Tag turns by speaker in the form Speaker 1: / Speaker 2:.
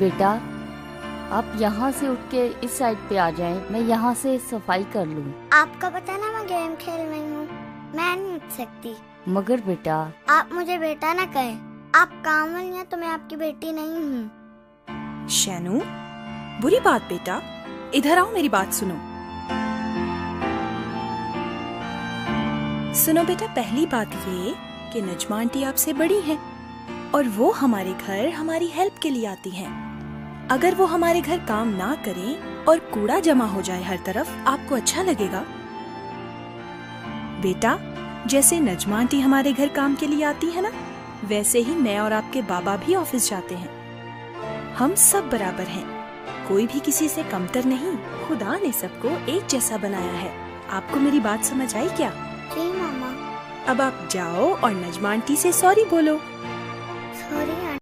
Speaker 1: बेटा आप यहाँ से उठ के इस साइड पे आ जाएं, मैं यहाँ से सफाई कर लूँ।
Speaker 2: आपको पता ना मैं गेम खेल रही हूँ, मैं नहीं उठ सकती।
Speaker 1: मगर बेटा
Speaker 2: आप मुझे बेटा ना कहें, आप कामल या तो मैं आपकी बेटी नहीं हूँ।
Speaker 3: शैनू, बुरी बात बेटा, इधर आओ, मेरी बात सुनो। सुनो बेटा, पहली बात ये कि नजमा आंटी आपसे बड़ी हैं और वो हमारे घर हमारी हेल्प के लिए आती हैं। अगर वो हमारे घर काम ना करें और कूड़ा जमा हो जाए हर तरफ, आपको अच्छा लगेगा? बेटा, जैसे नजमा आंटी हमारे घर काम के लिए आती है ना, वैसे ही मैं और आपके बाबा भी ऑफिस जाते हैं। हम सब बराबर हैं, कोई भी किसी से कमतर नहीं। खुदा ने सबको एक जैसा बनाया है। आपको मेरी बात समझ आई क्या?
Speaker 2: जी मामा।
Speaker 3: अब आप जाओ और नजमा आंटी से सॉरी बोलो।
Speaker 2: सॉरी